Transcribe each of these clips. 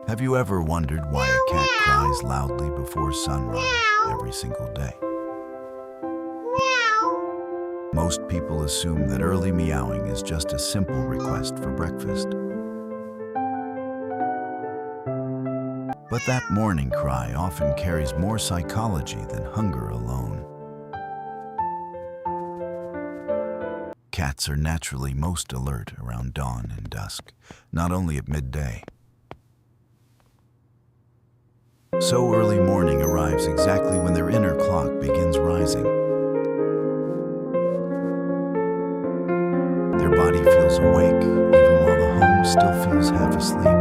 Have you ever wondered why a cat cries loudly before sunrise every single day? Most people assume that early meowing is just a simple request for breakfast. But that morning cry often carries more psychology than hunger alone. Cats are naturally most alert around dawn and dusk, not only at midday. So early morning arrives exactly when their inner clock begins rising. Their body feels awake even while the home still feels half asleep.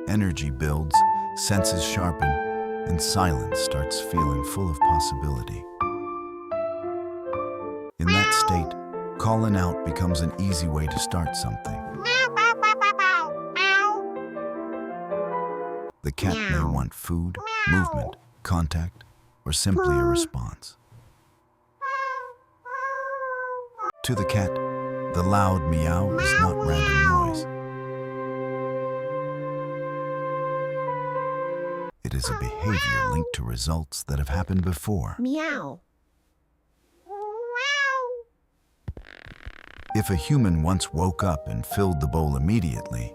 Energy builds, senses sharpen, and silence starts feeling full of possibility. In that state, calling out becomes an easy way to start something. The cat may want food, movement, contact, or simply a response. To the cat, the loud meow is not random noise. It is a behavior linked to results that have happened before. Meow. If a human once woke up and filled the bowl immediately,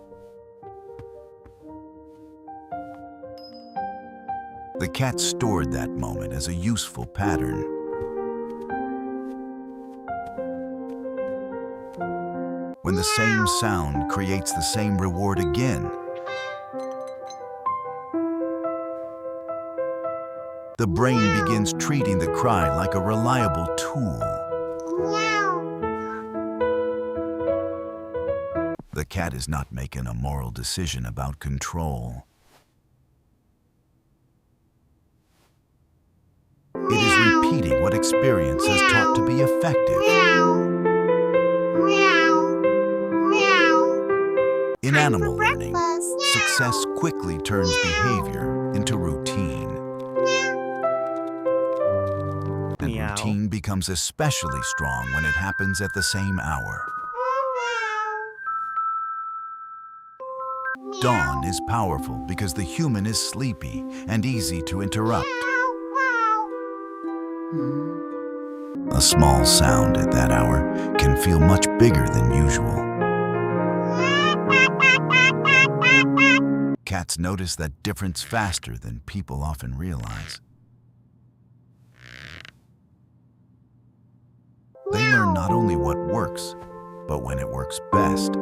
the cat stored that moment as a useful pattern. When the same sound creates the same reward again, the brain begins treating the cry like a reliable tool. The cat is not making a moral decision about control. It is repeating what experience has taught to be effective. In animal learning, success quickly turns behavior into routine. And routine becomes especially strong when it happens at the same hour. Dawn is powerful because the human is sleepy and easy to interrupt. A small sound at that hour can feel much bigger than usual. Cats notice that difference faster than people often realize. They learn not only what works, but when it works best.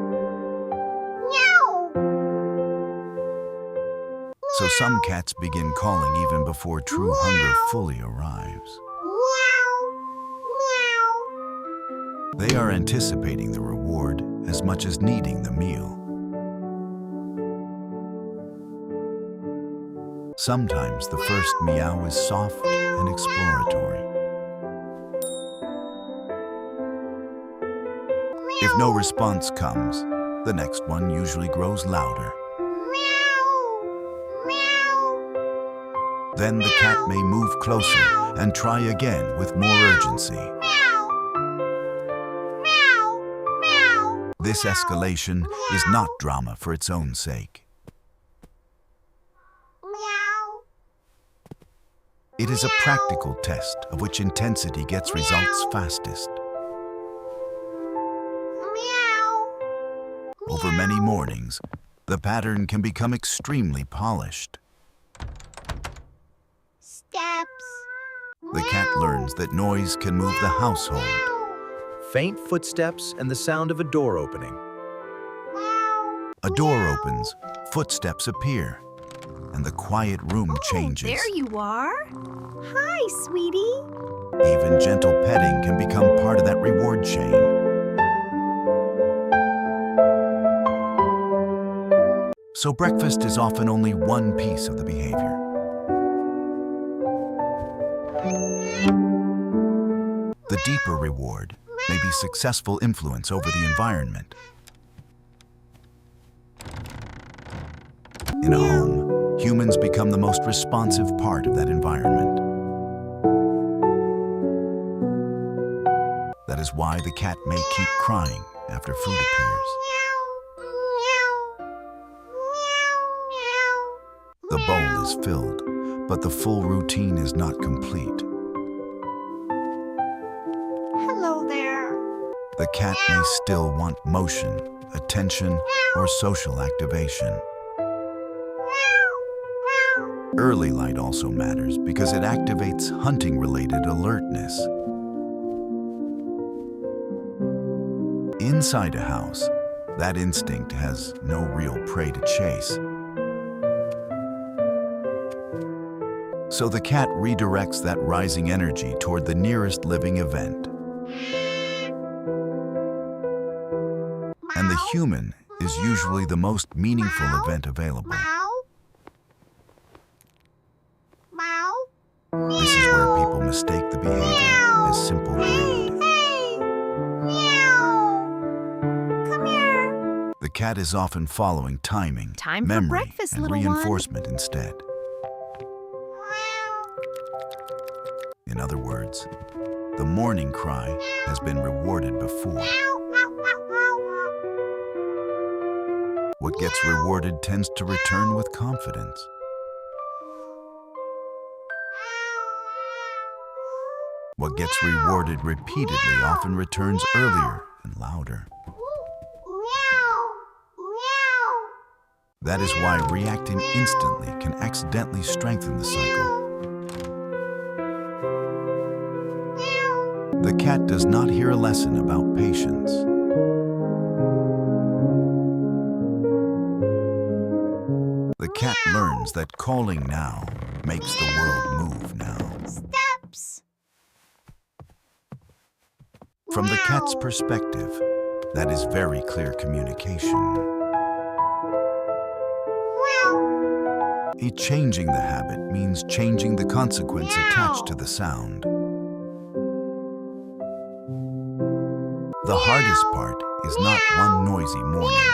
So some cats begin calling even before true hunger fully arrives. They are anticipating the reward as much as needing the meal. Sometimes the first meow is soft and exploratory. If no response comes, the next one usually grows louder. Then the cat may move closer and try again with more urgency. This escalation is not drama for its own sake. It is a practical test of which intensity gets results fastest. Over many mornings, the pattern can become extremely polished. The cat learns that noise can move the household. Faint footsteps and the sound of a door opening. A door opens, footsteps appear, and the quiet room changes. There you are. Hi, sweetie. Even gentle petting can become part of that reward chain. So breakfast is often only one piece of the behavior. The deeper reward may be successful influence over the environment. In a home, humans become the most responsive part of that environment. That is why the cat may keep crying after food appears. The bowl is filled, but the full routine is not complete. Hello there. The cat may still want motion, attention, or social activation. Early light also matters because it activates hunting-related alertness. Inside a house, that instinct has no real prey to chase. So the cat redirects that rising energy toward the nearest living event. And the human is usually the most meaningful event available. This is where people mistake the behavior as simple greed. The cat is often following timing, Time for memory, breakfast, and little one. reinforcement instead. In other words, the morning cry has been rewarded before. What gets rewarded tends to return with confidence. What gets rewarded repeatedly often returns earlier and louder. That is why reacting instantly can accidentally strengthen the cycle. The cat does not hear a lesson about patience. The cat learns that calling now makes the world move now. Steps. From the cat's perspective, that is very clear communication. Changing the habit means changing the consequence attached to the sound. The hardest part is not one noisy morning.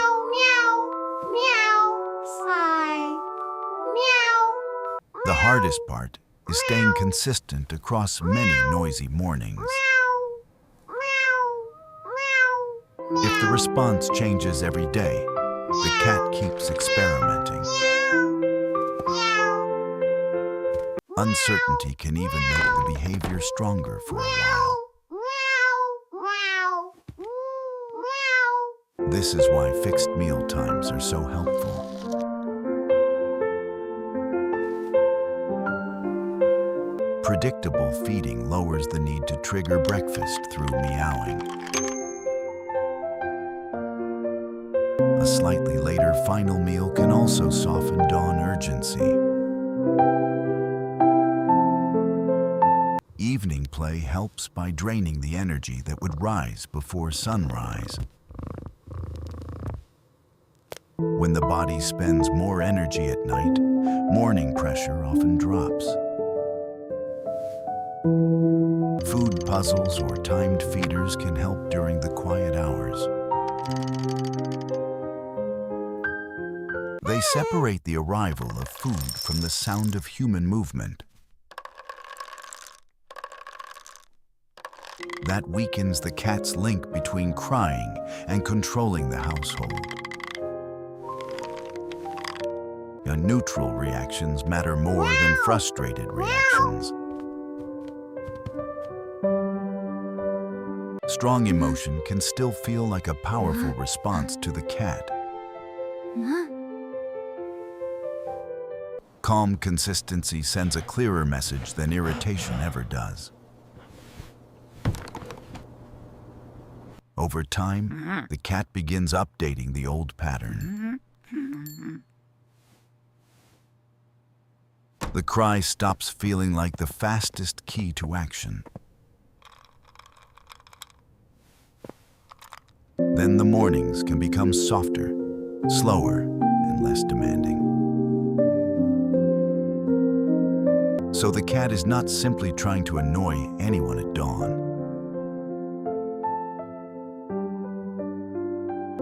The hardest part is staying consistent across many noisy mornings. If the response changes every day, the cat keeps experimenting. Uncertainty can even make the behavior stronger for a while. This is why fixed meal times are so helpful. Predictable feeding lowers the need to trigger breakfast through meowing. A slightly later final meal can also soften dawn urgency. Evening play helps by draining the energy that would rise before sunrise. When the body spends more energy at night, morning pressure often drops. Food puzzles or timed feeders can help during the quiet hours. They separate the arrival of food from the sound of human movement. That weakens the cat's link between crying and controlling the household. Neutral reactions matter more than frustrated reactions. Strong emotion can still feel like a powerful response to the cat. Calm consistency sends a clearer message than irritation ever does. Over time, the cat begins updating the old pattern. The cry stops feeling like the fastest key to action. Then the mornings can become softer, slower, and less demanding. So the cat is not simply trying to annoy anyone at dawn.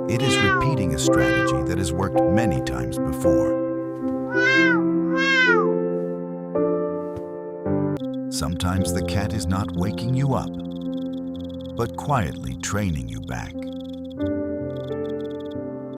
It is repeating a strategy that has worked many times before. Sometimes the cat is not waking you up, but quietly training you back.